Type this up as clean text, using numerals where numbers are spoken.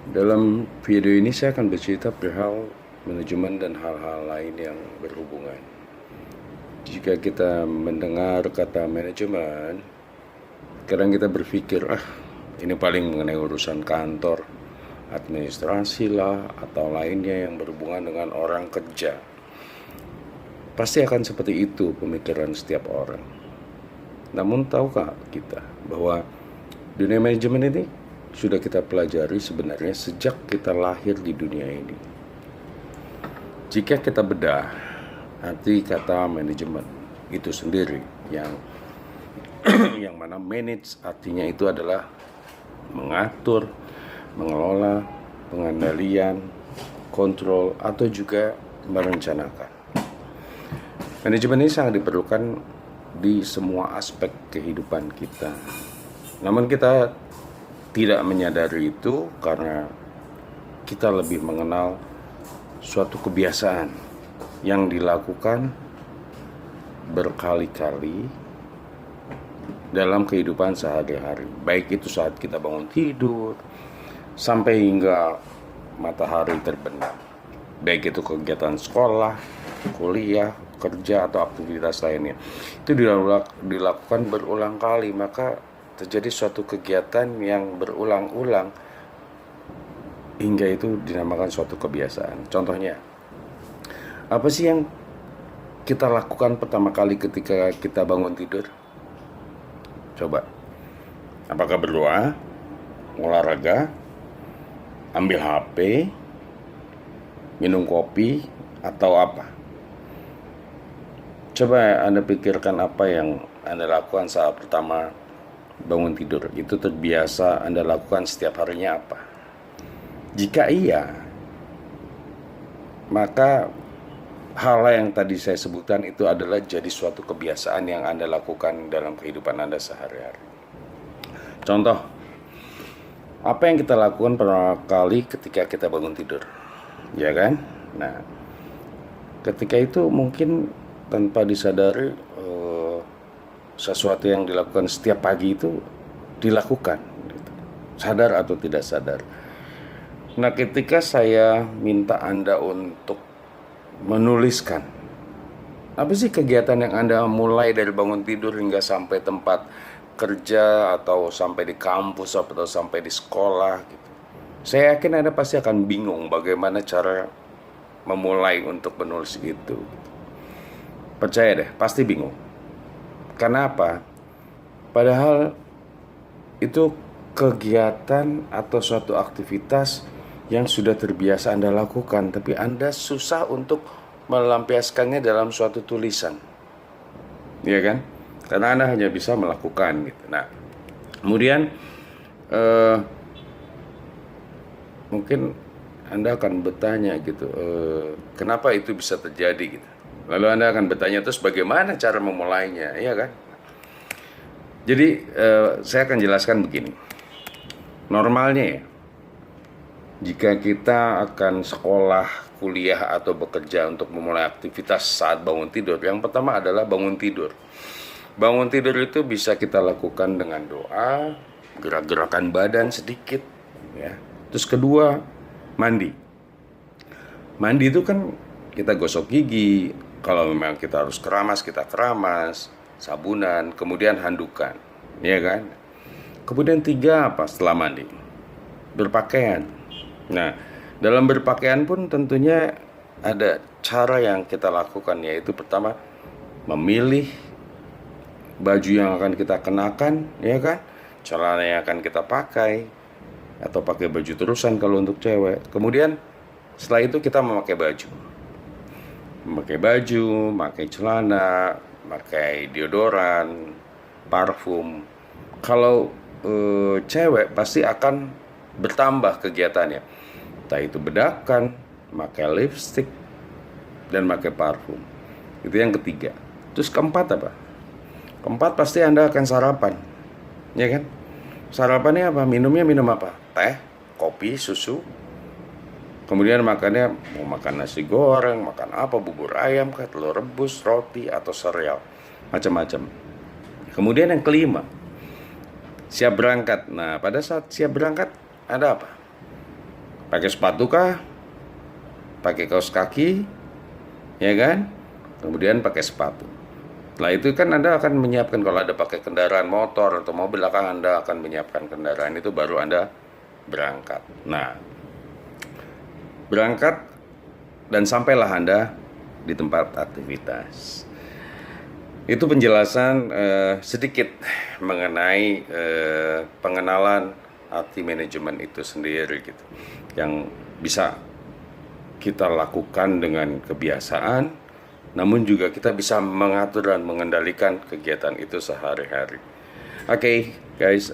Dalam video ini saya akan bercerita perihal manajemen dan hal-hal lain yang berhubungan. Jika kita mendengar kata manajemen, kadang kita berpikir, ini paling mengenai urusan kantor, administrasi lah, atau lainnya yang berhubungan dengan orang kerja. Pasti akan seperti itu pemikiran setiap orang. Namun tahukah kita bahwa dunia manajemen ini sudah kita pelajari sebenarnya sejak kita lahir di dunia ini. Jika kita bedah arti kata manajemen itu sendiri yang yang mana manage artinya itu adalah mengatur, mengelola, pengendalian, kontrol, atau juga merencanakan. Manajemen ini sangat diperlukan di semua aspek kehidupan kita. Namun kita tidak menyadari itu karena kita lebih mengenal suatu kebiasaan yang dilakukan berkali-kali dalam kehidupan sehari-hari. Baik itu saat kita bangun tidur sampai hingga matahari terbenam. Baik itu kegiatan sekolah, kuliah, kerja, atau aktivitas lainnya. Itu dilakukan berulang kali, maka terjadi suatu kegiatan yang berulang-ulang hingga itu dinamakan suatu kebiasaan. Contohnya, apa sih yang kita lakukan pertama kali ketika kita bangun tidur? Coba, apakah berdoa, olahraga, ambil HP, minum kopi, atau apa? Coba Anda pikirkan apa yang Anda lakukan saat pertama bangun tidur. Itu terbiasa Anda lakukan setiap harinya apa? Jika iya, maka hal yang tadi saya sebutkan itu adalah jadi suatu kebiasaan yang Anda lakukan dalam kehidupan Anda sehari-hari. Contoh, apa yang kita lakukan pertama kali ketika kita bangun tidur? Ya kan? Nah, ketika itu mungkin tanpa disadari sesuatu yang dilakukan setiap pagi itu dilakukan, gitu. Sadar atau tidak sadar. Nah, ketika saya minta Anda untuk menuliskan apa sih kegiatan yang Anda mulai dari bangun tidur hingga sampai tempat kerja, atau sampai di kampus, atau sampai di sekolah gitu. Saya yakin Anda pasti akan bingung bagaimana cara memulai untuk menulis itu. Percaya deh, pasti bingung. Karena apa? Padahal itu kegiatan atau suatu aktivitas yang sudah terbiasa Anda lakukan, tapi Anda susah untuk melampiaskannya dalam suatu tulisan. Iya kan? Karena Anda hanya bisa melakukan gitu. Nah, kemudian mungkin Anda akan bertanya gitu, kenapa itu bisa terjadi gitu. Lalu Anda akan bertanya, terus bagaimana cara memulainya, ya kan? Jadi saya akan jelaskan begini. Normalnya ya, jika kita akan sekolah, kuliah, atau bekerja untuk memulai aktivitas saat bangun tidur, yang pertama adalah bangun tidur. Bangun tidur itu bisa kita lakukan dengan doa, gerak-gerakan badan sedikit, ya. Terus kedua, mandi. Mandi itu kan kita gosok gigi. Kalau memang kita harus keramas, kita keramas, sabunan, kemudian handukan, ya kan? Kemudian tiga apa setelah mandi? Berpakaian. Nah, dalam berpakaian pun tentunya ada cara yang kita lakukan, yaitu pertama memilih baju yang akan kita kenakan, ya kan? Celana yang akan kita pakai, atau pakai baju terusan kalau untuk cewek. Kemudian setelah itu kita memakai baju. Memakai celana, pakai deodoran, parfum. Kalau cewek pasti akan bertambah kegiatannya. Entah itu bedakan, pakai lipstick, dan pakai parfum. Itu yang ketiga. Terus keempat apa? Keempat pasti Anda akan sarapan. Ya kan? Sarapannya apa? Minumnya minum apa? Teh, kopi, susu. Kemudian makannya mau makan nasi goreng, makan apa, bubur ayam, telur rebus, roti, atau sereal, macam-macam. Kemudian yang kelima, siap berangkat. Nah, pada saat siap berangkat ada apa? Pakai sepatu kah? Pakai kaos kaki, ya kan? Kemudian pakai sepatu. Setelah itu kan Anda akan menyiapkan, kalau ada pakai kendaraan motor atau mobil, Anda akan menyiapkan kendaraan itu, baru Anda berangkat. Nah, berangkat dan sampailah Anda di tempat aktivitas. Itu penjelasan sedikit mengenai pengenalan arti manajemen itu sendiri gitu, yang bisa kita lakukan dengan kebiasaan, namun juga kita bisa mengatur dan mengendalikan kegiatan itu sehari-hari. Oke, guys.